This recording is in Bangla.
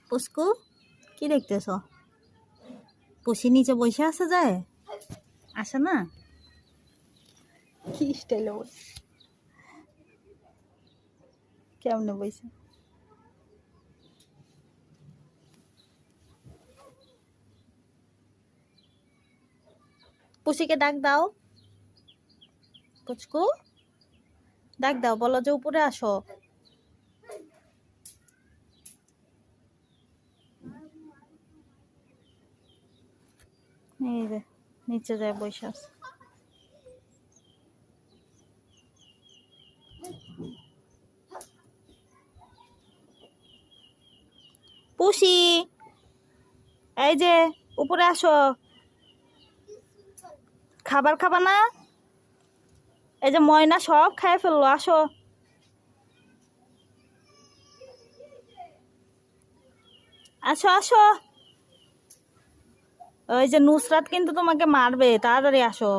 পুষ্কু কি দেখতেছ? পুষি নিচে বসে আসা যায়? আসে না? কি স্টাইলে বসে, কেমনে বসে? পুষিকে ডাক দাও। পুচকু ডাক দাও, বলো যে উপরে আসো। এই যে নিচে যায় বসে আছে। পুষি এই যে উপরে আসো, খাবার খাবা না? এই যে ময়না সব খাই ফেললো, আসো। আসো আসো, ওই যে নুসরাত কিন্তু তোমাকে মারবে, তাড়াতাড়ি আসো।